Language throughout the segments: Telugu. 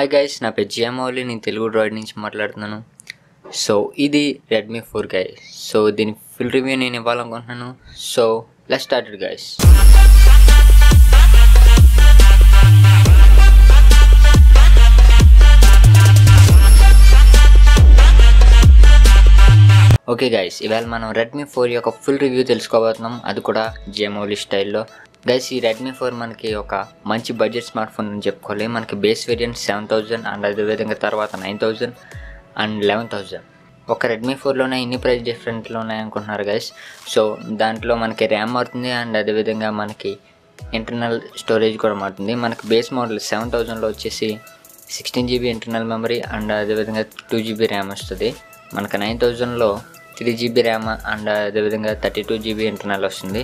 హాయ్ గైస్, నా పేరు జియామౌలి, నేను తెలుగు డ్రాయిడ్ నుంచి మాట్లాడుతున్నాను. సో ఇది రెడ్మీ 4 గైస్. సో దీని ఫుల్ రివ్యూ నేను ఇవ్వాలనుకుంటున్నాను. So let's start it guys. Okay guys, ఇవాళ మనం రెడ్మీ 4 యొక్క ఫుల్ రివ్యూ తెలుసుకోబోతున్నాం, అది కూడా జియామౌలి స్టైల్లో. గైస్, ఈ రెడ్మీ 4 మనకి ఒక మంచి బడ్జెట్ స్మార్ట్ ఫోన్ అని చెప్పుకోవాలి. మనకి బేస్ వేరియంట్ 7000 అండ్ అదేవిధంగా తర్వాత 9000 అండ్ 11000. ఒక రెడ్మీ 4లోనే ఇన్ని ప్రైస్ డిఫరెంట్లో ఉన్నాయనుకుంటున్నారు గైస్. సో దాంట్లో మనకి ర్యామ్ మారుతుంది అండ్ అదేవిధంగా మనకి ఇంటర్నల్ స్టోరేజ్ కూడా మారుతుంది. మనకి బేస్ మోడల్ 7000లో వచ్చేసి 16GB ఇంటర్నల్ మెమరీ అండ్ అదేవిధంగా 2GB ర్యామ్ వస్తుంది. మనకి 9000లో 3GB ర్యామ్ అండ్ అదేవిధంగా 32GB ఇంటర్నల్ వస్తుంది.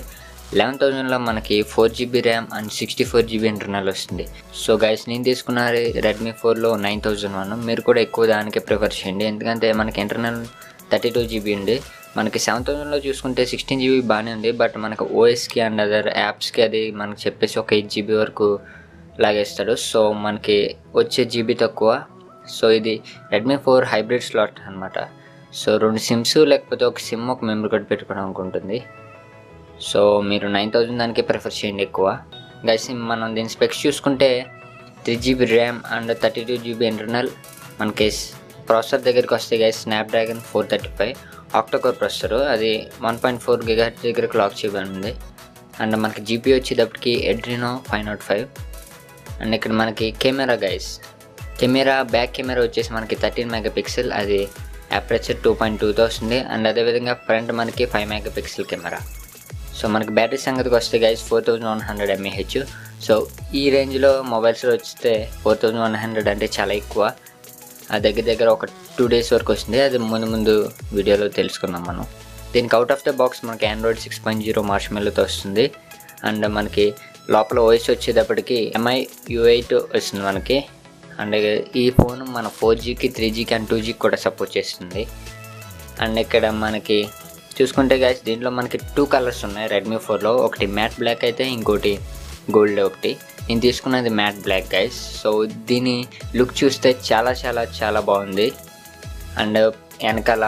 11000లో మనకి 4GB RAM and 64GB internal వస్తుంది. సో గైస్, నేను తీసుకున్న రెడ్మీ 4లో 9001. మీరు కూడా ఎక్కువ దానికే ప్రిఫర్ చేయండి, ఎందుకంటే మనకి ఇంటర్నల్ 32GB ఉంది. మనకి 7000లో చూసుకుంటే 16GB బాగానే ఉంది, బట్ మనకు ఓఎస్కి అండ్ అదర్ యాప్స్కి అది మనకు చెప్పేసి ఒక 8GB వరకు లాగేస్తాడు. సో మనకి వచ్చే జీబీ తక్కువ. సో ఇది రెడ్మీ 4 హైబ్రిడ్ స్లాట్ అనమాట. సో 2 సిమ్స్ లేకపోతే ఒక సిమ్ ఒక మెమరీ కార్డ్ పెట్టుకోవడానికి ఉంటుంది. సో మీరు 9000 దానికే ప్రిఫర్ చేయండి ఎక్కువ గైస్. మనం దీని స్పెక్స్ చూసుకుంటే 3GB RAM and 32GB internal. మనకి ప్రాసెసర్ దగ్గరికి వస్తే గైస్ స్నాప్డ్రాగన్ 435 ఆక్టోకోర్ ప్రాసెసర్, అది 1.4 GHz దగ్గర క్లాక్ చేయబడింది. అండ్ మనకి జీపీ వచ్చేటప్పటికి Adreno 505. అండ్ ఇక్కడ మనకి కెమెరా గైస్, బ్యాక్ కెమెరా వచ్చేసి మనకి 13 MP, అది అపర్చర్ 2.2తో వస్తుంది. అండ్ అదేవిధంగా ఫ్రంట్ మనకి 5 MP కెమెరా. సో మనకి బ్యాటరీ సంగతికి వస్తే గైస్ 4100 mAh. సో ఈ రేంజ్లో మొబైల్స్లో వస్తే 4100 అంటే చాలా ఎక్కువ. ఆ దగ్గర ఒక 2 days వరకు వస్తుంది, అది ముందు వీడియోలో తెలుసుకున్నాం మనం. దీనికి అవుట్ ఆఫ్ ద బాక్స్ మనకి Android 6.0 మార్ష్మెల్లోతో వస్తుంది. అండ్ మనకి లోపల ఓఎస్ వచ్చేటప్పటికి MI U8 వస్తుంది మనకి. అండ్ ఈ ఫోన్ మన 4Gకి 3Gకి అండ్ 2Gకి కూడా సపోర్ట్ చేస్తుంది. అండ్ ఇక్కడ మనకి చూసుకుంటే గైస్ దీంట్లో మనకి 2 కలర్స్ ఉన్నాయి రెడ్మీ 4లో. ఒకటి మ్యాట్ బ్లాక్ అయితే ఇంకోటి గోల్డ్. ఒకటి నేను తీసుకున్నది మ్యాట్ బ్లాక్ గైస్. సో దీని లుక్ చూస్తే చాలా బాగుంది. అండ్ వెనకాల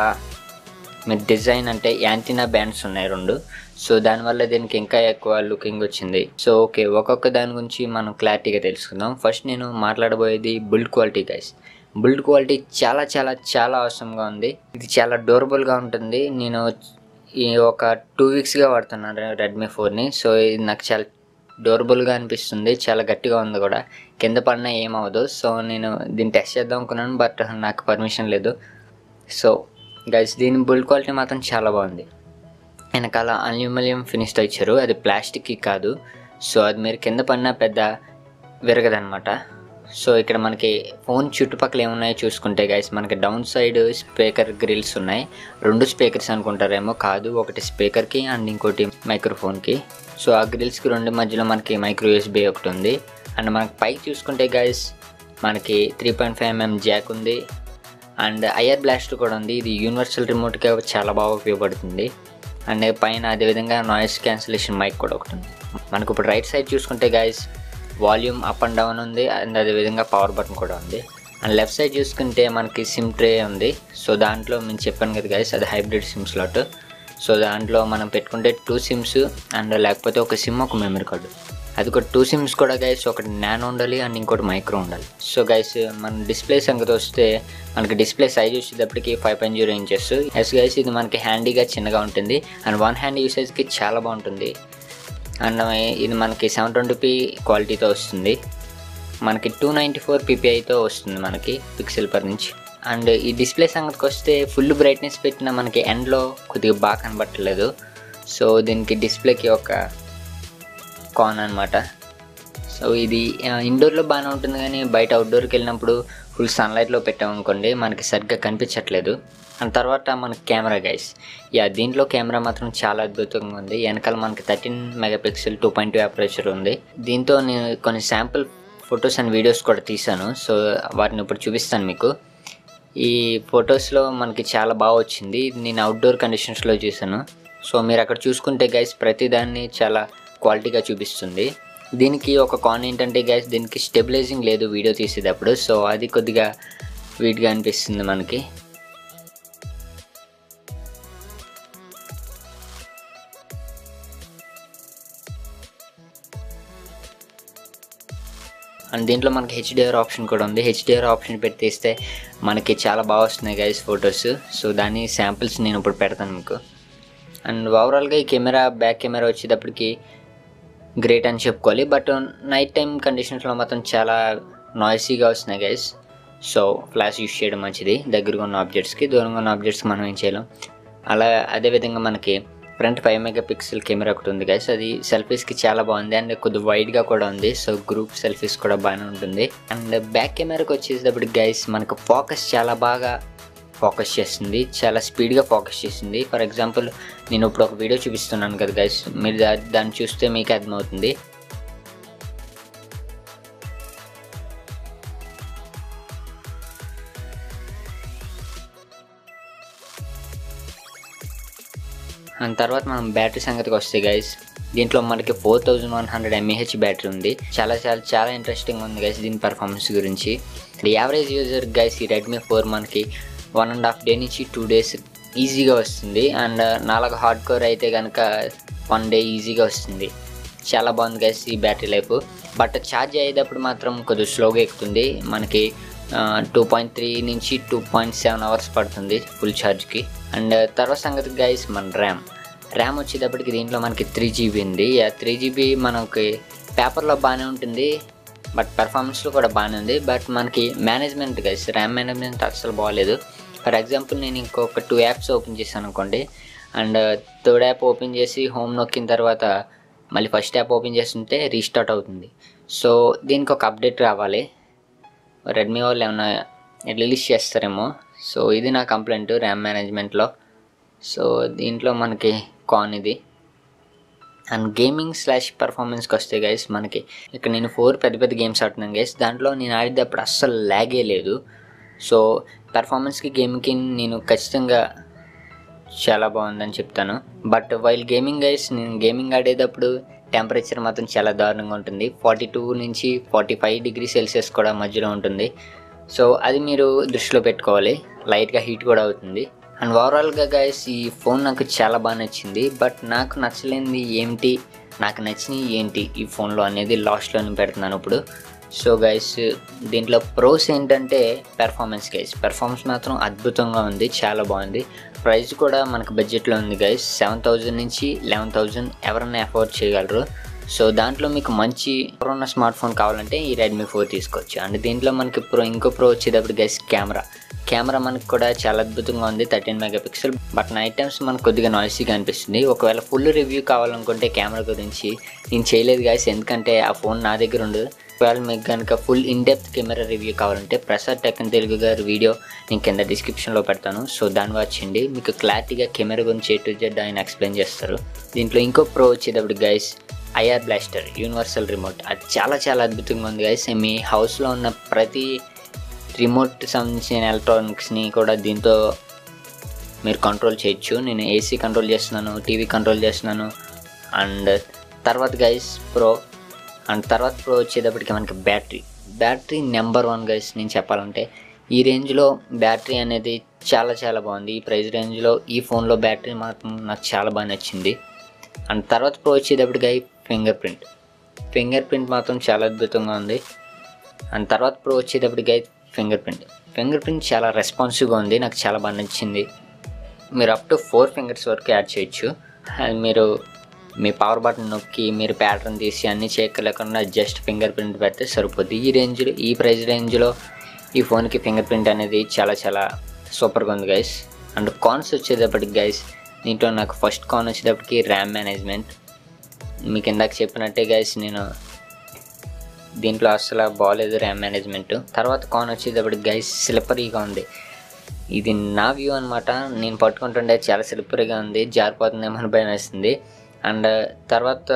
మీ డిజైన్ అంటే యాంటీనా బ్యాండ్స్ ఉన్నాయి 2. సో దానివల్ల దీనికి ఇంకా ఎక్కువ లుకింగ్ వచ్చింది. సో ఓకే, ఒక్కొక్క దాని గురించి మనం క్లారిటీగా తెలుసుకుందాం. ఫస్ట్ నేను మాట్లాడబోయేది build quality guys. Build quality చాలా అవసరంగా ఉంది. ఇది చాలా డ్యూరబుల్గా ఉంటుంది. నేను ఈ ఒక 2 weeksగా వాడుతున్నాను రెడ్మీ 4ని. సో ఇది నాకు చాలా డ్యూరబుల్గా అనిపిస్తుంది, చాలా గట్టిగా ఉంది కూడా, కింద పడినా ఏమవ్వదు. సో నేను దీన్ని టెస్ట్ చేద్దాం అనుకున్నాను, బట్ నాకు పర్మిషన్ లేదు. సో గైస్, దీని బిల్డ్ క్వాలిటీ మాత్రం చాలా బాగుంది. వెనకాల అల్యూమినియం ఫినిష్తో ఇచ్చారు, అది ప్లాస్టిక్కి కాదు. సో అది మీరు కింద పడినా పెద్ద విరగదనమాట. సో ఇక్కడ మనకి ఫోన్ చుట్టుపక్కల ఏమున్నాయో చూసుకుంటే గైస్, మనకి డౌన్ సైడ్ స్పీకర్ గ్రిల్స్ ఉన్నాయి. 2 స్పీకర్స్ అనుకుంటారేమో, కాదు, ఒకటి స్పీకర్కి అండ్ ఇంకోటి మైక్రోఫోన్కి. సో ఆ గ్రిల్స్కి 2 మధ్యలో మనకి మైక్రో USB ఒకటి ఉంది. అండ్ మనకి పైకి చూసుకుంటే గైస్ మనకి 3.5mm జాక్ ఉంది. అండ్ ఐఆర్ బ్లాస్టర్ కూడా ఉంది. ఇది యూనివర్సల్ రిమోట్గా చాలా బాగా ఉపయోగపడుతుంది. అండ్ పైన అదేవిధంగా నాయిస్ క్యాన్సిలేషన్ మైక్ కూడా ఒకటి ఉంది. మనకు ఇప్పుడు రైట్ సైడ్ చూసుకుంటే guys volume up and down ఉంది. అండ్ అదేవిధంగా పవర్ బటన్ కూడా ఉంది. అండ్ లెఫ్ట్ సైడ్ చూసుకుంటే మనకి సిమ్ ట్రే ఉంది. సో దాంట్లో నేను చెప్పాను కదా గైస్, అది హైబ్రిడ్ సిమ్ స్లాట్. సో దాంట్లో మనం పెట్టుకుంటే 2 సిమ్స్ అండ్ లేకపోతే ఒక సిమ్ ఒక మెమరీ కార్డు. అది కూడా 2 సిమ్స్ కూడా గైస్, ఒకటి నానో ఉండాలి అండ్ ఇంకోటి మైక్రో ఉండాలి. సో గైస్, మన డిస్ప్లే సంగతి వస్తే మనకి డిస్ప్లే సైజ్ వచ్చేటప్పటికి 5.0 inches. ఎస్ గైస్, ఇది మనకి హ్యాండీగా చిన్నగా ఉంటుంది అండ్ 1 hand యూసేజ్కి చాలా బాగుంటుంది. అండ్ ఇది మనకి 720p క్వాలిటీతో వస్తుంది. మనకి 294 ppiతో వస్తుంది మనకి పిక్సెల్/ఇంచ్. అండ్ ఈ డిస్ప్లే సంగతికి వస్తే ఫుల్ బ్రైట్నెస్ పెట్టిన మనకి ఎండ్లో కొద్దిగా బాగా కనబట్టలేదు. సో దీనికి డిస్ప్లేకి ఒక కాన్ అనమాట. సో ఇది ఇండోర్లో బాగానే ఉంటుంది, కానీ బయట అవుట్డోర్కి వెళ్ళినప్పుడు ఫుల్ సన్లైట్లో పెట్టామనుకోండి మనకి సరిగ్గా కనిపించట్లేదు. అండ్ తర్వాత మనకి కెమెరా గైస్, దీంట్లో కెమెరా మాత్రం చాలా అద్భుతంగా ఉంది. వెనకాల మనకి 13 MP 2.2 అపర్చర్ ఉంది. దీంతో నేను కొన్ని శాంపుల్ ఫొటోస్ అండ్ వీడియోస్ కూడా తీసాను. సో వాటిని ఇప్పుడు చూపిస్తాను మీకు. ఈ ఫొటోస్లో మనకి చాలా బాగా వచ్చింది. నేను అవుట్డోర్ కండిషన్స్లో చూసాను. సో మీరు అక్కడ చూసుకుంటే గైస్ ప్రతిదాన్ని చాలా క్వాలిటీగా చూపిస్తుంది. దీనికి ఒక కాన్ ఏంటంటే గైస్, దీనికి స్టెబిలైజింగ్ లేదు వీడియో తీసేటప్పుడు, సో అది కొద్దిగా వీట్గా అనిపిస్తుంది మనకి. అండ్ దీంట్లో మనకి హెచ్డిఆర్ ఆప్షన్ కూడా ఉంది. హెచ్డిఆర్ ఆప్షన్ పెట్టి తీస్తే మనకి చాలా బాగా వస్తున్నాయి గైస్ ఫొటోస్. సో దాని శాంపిల్స్ నేను ఇప్పుడు పెడతాను మీకు. అండ్ ఓవరాల్గా ఈ కెమెరా, బ్యాక్ కెమెరా వచ్చేటప్పటికి గ్రేట్ అని చెప్పుకోవాలి. బట్ నైట్ టైం కండిషన్స్లో మాత్రం చాలా నాయిసీగా వస్తున్నాయి గైస్. సో ఫ్లాష్ యూస్ చేయడం మంచిది దగ్గరగా ఉన్న ఆబ్జెక్ట్స్కి. దూరంగా ఉన్న ఆబ్జెక్ట్స్కి మనం ఏం చేయలేం. అదేవిధంగా మనకి ఫ్రంట్ 5 మెగాపిక్సెల్ కెమెరా ఒకటి ఉంది గైస్. అది సెల్ఫీస్కి చాలా బాగుంది అండ్ కొద్దిగా వైడ్గా కూడా ఉంది. సో గ్రూప్ సెల్ఫీస్ కూడా బాగానే ఉంటుంది. అండ్ బ్యాక్ కెమెరాకి వచ్చేటప్పటికి గైస్ మనకు ఫోకస్ చాలా బాగా ఫోకస్ చేస్తుంది, చాలా స్పీడ్గా ఫోకస్ చేస్తుంది. ఫర్ ఎగ్జాంపుల్ నేను ఇప్పుడు ఒక వీడియో చూపిస్తున్నాను కదా గైస్, మీరు దాన్ని చూస్తే మీకు అర్థమవుతుంది. అండ్ తర్వాత మనం బ్యాటరీ సంగతికి వస్తే గైస్, దీంట్లో మనకి 4100 mAh బ్యాటరీ ఉంది. చాలా ఇంట్రెస్టింగ్ ఉంది గైస్ దీని పర్ఫార్మెన్స్ గురించి. యావరేజ్ యూజర్ గైస్ ఈ రెడ్మీ 4 మనకి 1.5 డే నుంచి 2 డేస్ ఈజీగా వస్తుంది. అండ్ నాలుగు హార్డ్ కోర్ అయితే కనుక 1 డే ఈజీగా వస్తుంది. చాలా బాగుంది గైస్ ఈ బ్యాటరీ లైఫ్. బట్ ఛార్జ్ అయ్యేటప్పుడు మాత్రం కొద్దిగా స్లోగా ఎక్కుతుంది. మనకి 2.3 నుంచి 2.7 అవర్స్ పడుతుంది ఫుల్ ఛార్జ్కి. అండ్ తర్వాత సంగతి గైస్ మన ర్యామ్ వచ్చేటప్పటికి దీంట్లో మనకి 3GB ఉంది. 3GB మనకి పేపర్లో బాగానే ఉంటుంది, బట్ పెర్ఫార్మెన్స్లో కూడా బాగానే ఉంది. బట్ మనకి మేనేజ్మెంట్ గైస్, ర్యామ్ మేనేజ్మెంట్ అస్సలు బాగాలేదు. ఫర్ ఎగ్జాంపుల్ నేను ఇంకొక 2 యాప్స్ ఓపెన్ చేశాను అనుకోండి, అండ్ థర్డ్ యాప్ ఓపెన్ చేసి హోమ్ నొక్కిన తర్వాత మళ్ళీ ఫస్ట్ యాప్ ఓపెన్ చేస్తుంటే రీస్టార్ట్ అవుతుంది. సో దీనికి ఒక అప్డేట్ రావాలి. రెడ్మీ వాళ్ళు ఏమైనా రిలీజ్ చేస్తారేమో. సో ఇది నా కంప్లైంట్ ర్యామ్ మేనేజ్మెంట్లో. సో దీంట్లో మనకి కాన్ ఇది. అండ్ గేమింగ్ / పర్ఫార్మెన్స్కి వస్తే గైస్, మనకి ఇక్కడ నేను 4 పెద్ద గేమ్స్ ఆడుతున్నాను గైస్. దాంట్లో నేను ఆడేటప్పుడు అస్సలు ల్యాగే లేదు. సో పర్ఫార్మెన్స్కి గేమ్కి నేను ఖచ్చితంగా చాలా బాగుందని చెప్తాను. బట్ వైల్ గేమింగ్ గైస్, నేను గేమింగ్ ఆడేటప్పుడు టెంపరేచర్ మాత్రం చాలా దారుణంగా ఉంటుంది. 42 నుంచి 45 డిగ్రీ సెల్సియస్ కూడా మధ్యలో ఉంటుంది. సో అది మీరు దృష్టిలో పెట్టుకోవాలి. లైట్గా హీట్ కూడా అవుతుంది. అండ్ ఓవరాల్గా గైస్ ఈ ఫోన్ నాకు చాలా బాగా నచ్చింది. బట్ నాకు నచ్చలేనిది ఏంటి, నాకు నచ్చినవి ఏంటి ఈ ఫోన్లో అనేది లాస్ట్లోనే పెడుతున్నాను ఇప్పుడు. సో గైస్ దీంట్లో ప్రోస్ ఏంటంటే పెర్ఫార్మెన్స్ గైస్. పెర్ఫార్మెన్స్ మాత్రం అద్భుతంగా ఉంది, చాలా బాగుంది. ప్రైస్ కూడా మనకు బడ్జెట్లో ఉంది గైస్. 7000 నుంచి 11,000 ఎవరైనా అఫోర్డ్ చేయగలరు. సో దాంట్లో మీకు మంచి ఉన్న స్మార్ట్ ఫోన్ కావాలంటే ఈ రెడ్మీ 4 తీసుకోవచ్చు. అండ్ దీంట్లో మనకి ఇంకో ప్రో వచ్చేటప్పుడు గైస్ కెమెరా మనకు కూడా చాలా అద్భుతంగా ఉంది, 13 మెగాపిక్సెల్. బట్ నైట్ టైమ్స్ మనకు కొద్దిగా నాయిసీగా అనిపిస్తుంది. ఒకవేళ ఫుల్ రివ్యూ కావాలనుకుంటే కెమెరా గురించి నేను చేయలేదు గైస్, ఎందుకంటే ఆ ఫోన్ నా దగ్గర ఉండదు. ఒకవేళ మీకు కనుక ఫుల్ ఇన్డెప్త్ కెమెరా రివ్యూ కావాలంటే ప్రసాద్ టెక్ ఇన్ తెలుగు గారి వీడియో నేను కింద డిస్క్రిప్షన్లో పెడతాను. సో దాన్ని వాచ్ చేయండి, మీకు క్లారిటీగా కెమెరా గురించి A to Z ఆయన ఎక్స్ప్లెయిన్ చేస్తారు. దీంట్లో ఇంకో ప్రో వచ్చేటప్పుడు guys IR blaster universal remote. అది చాలా అద్భుతంగా ఉంది గైస్. మీ హౌస్లో ఉన్న ప్రతి రిమోట్ సంబంధించిన ఎలక్ట్రానిక్స్ని కూడా దీంతో మీరు కంట్రోల్ చేయొచ్చు. నేను AC కంట్రోల్ చేస్తున్నాను, టీవీ కంట్రోల్ చేస్తున్నాను. అండ్ తర్వాత గైస్ ప్రో వచ్చేటప్పటికి మనకి బ్యాటరీ నెంబర్ 1 గైస్. నేను చెప్పాలంటే ఈ రేంజ్లో బ్యాటరీ అనేది చాలా బాగుంది. ఈ ప్రైస్ రేంజ్లో ఈ ఫోన్లో బ్యాటరీ మాత్రం నాకు చాలా బాగా నచ్చింది. అండ్ తర్వాత ప్రో వచ్చేటప్పటికి ఫింగర్ ప్రింట్ మాత్రం చాలా అద్భుతంగా ఉంది. అండ్ తర్వాత ప్రో వచ్చేటప్పటికి ఫింగర్ ప్రింట్ చాలా రెస్పాన్సివ్గా ఉంది, నాకు చాలా బాగా నచ్చింది. మీరు అప్ టు 4 ఫింగర్స్ వరకు యాడ్ చేయొచ్చు. అది మీరు మీ పవర్ బటన్ నొక్కి మీరు ప్యాటర్న్ తీసి అన్నీ చేయలేకుండా జస్ట్ ఫింగర్ ప్రింట్ పెడితే సరిపోద్ది. ఈ ప్రైస్ రేంజ్లో ఈ ఫోన్కి ఫింగర్ ప్రింట్ అనేది చాలా సూపర్గా ఉంది గైస్. అండ్ కాన్స్ వచ్చేటప్పటికి గైస్, దీంట్లో నాకు ఫస్ట్ కాన్ వచ్చేటప్పటికి ర్యామ్ మేనేజ్మెంట్. మీకు ఇందాక చెప్పినట్టే గైస్, నేను దీంట్లో అసలు బాగాలేదు ర్యామ్ మేనేజ్మెంట్. తర్వాత కాన్ వచ్చేటప్పటికి గైస్ స్లిప్పరీగా ఉంది. ఇది నా వ్యూ అనమాట. నేను పట్టుకుంటుండే చాలా స్లిప్పరీగా ఉంది, జారిపోతుందేమో అని భయం వేస్తుంది. అండ్ తర్వాత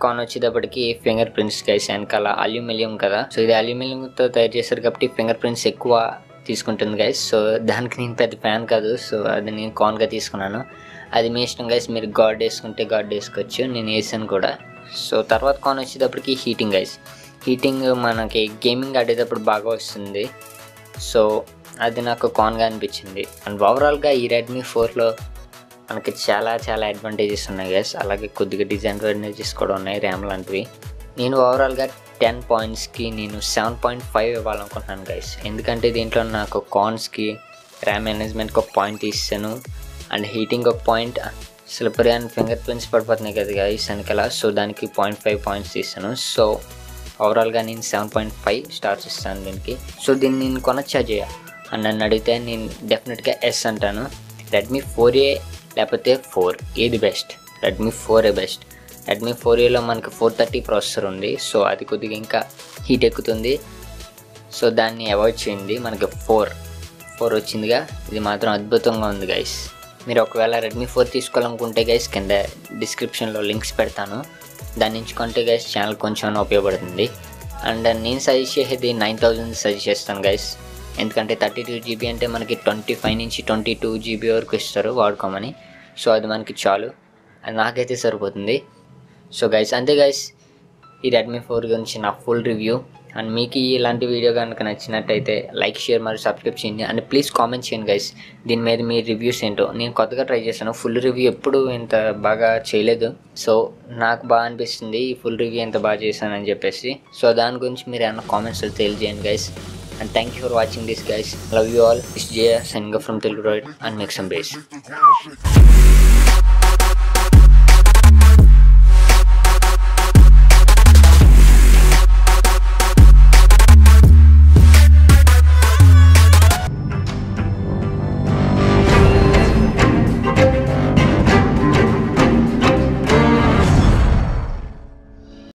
కాన్ వచ్చేటప్పటికి ఫింగర్ ప్రింట్స్ గైస్. వెనకాల అల్యూమినియం కదా, సో ఇది అల్యూమినియంతో తయారు చేశారు కాబట్టి ఫింగర్ ప్రింట్స్ ఎక్కువ తీసుకుంటుంది గైస్. సో దానికి నేను పెద్ద ఫ్యాన్ కాదు, సో అది నేను కాన్గా తీసుకున్నాను. అది మీ ఇష్టం గైస్, మీరు గార్డ్ వేసుకుంటే గార్డ్ వేసుకోవచ్చు, నేను వేసాను కూడా. సో తర్వాత కాన్ వచ్చేటప్పటికి హీటింగ్ గైస్. హీటింగ్ మనకి గేమింగ్ ఆడేటప్పుడు బాగా వస్తుంది. సో అది నాకు కాన్గా అనిపించింది. అండ్ ఓవరాల్గా ఈ రెడ్మీ 4లో మనకి చాలా అడ్వాంటేజెస్ ఉన్నాయి గైస్. అలాగే కొద్దిగా డిసడ్వాంటేజెస్ కూడా ఉన్నాయి ర్యామ్ లాంటివి. నేను ఓవరాల్గా 10 పాయింట్స్కి నేను 7.5 ఇవ్వాలనుకుంటున్నాను గైస్. ఎందుకంటే దీంట్లో నాకు కాన్స్కి ర్యామ్ మేనేజ్మెంట్కి ఒక పాయింట్ ఇస్తాను, అండ్ హీటింగ్ ఒక point, slippery and finger prints పడిపోతున్నాయి కదా గైస్ వెనకాల, సో దానికి 0.5 పాయింట్స్ ఇస్తాను. సో ఓవరాల్గా నేను 7.5 స్టార్స్ ఇస్తాను దీనికి. సో దీన్ని నేను కొనొచ్చా చేయ అని నన్ను అడిగితే నేను డెఫినెట్గా ఎస్ అంటాను. రెడ్మీ 4A లేకపోతే 4 ఏది best? Redmi 4A best. Redmi 4Aలో మనకి 430 ప్రాసెసర్ ఉంది. సో అది కొద్దిగా ఇంకా హీట్ ఎక్కుతుంది. సో దాన్ని అవాయిడ్ చేయండి. మనకి 4 వచ్చిందిగా, ఇది మాత్రం అద్భుతంగా ఉంది గైస్. మీరు ఒకవేళ రెడ్మీ 4 తీసుకోవాలనుకుంటే గైస్ కింద డిస్క్రిప్షన్లో లింక్స్ పెడతాను, దాని నుంచి కొంటే గైస్ ఛానల్ కొంచెం ఉపయోగపడుతుంది. అండ్ నేను సజెస్ట్ చేసేది 9000 సజెస్ట్ చేస్తాను గైస్. ఎందుకంటే 32 GB అంటే మనకి 25 నుంచి 22 GB వరకు ఇస్తారు వాడుకోమని. సో అది మనకి చాలు, అది నాకైతే సరిపోతుంది. సో గైస్ అంతే గైస్, ఈ రెడ్మీ 4 గురించి నా ఫుల్ రివ్యూ. అండ్ మీకు ఇలాంటి వీడియో కనుక నచ్చినట్టయితే లైక్, షేర్ మరియు సబ్స్క్రైబ్ చేయండి. అండ్ ప్లీజ్ కామెంట్ చేయండి గైస్ దీని మీద మీ రివ్యూస్ ఏంటో. నేను కొత్తగా ట్రై చేశాను, ఫుల్ రివ్యూ ఎప్పుడు ఇంత బాగా చేయలేదు. సో నాకు బాగా అనిపిస్తుంది ఈ ఫుల్ రివ్యూ ఎంత బాగా చేశానని చెప్పేసి. సో దాని గురించి మీరు ఏమన్నా కామెంట్స్లో తెలియజేయండి guys. And thank you for watching this guys. Love you all. It's Jaya signing off from Telugu Droid and make some bass.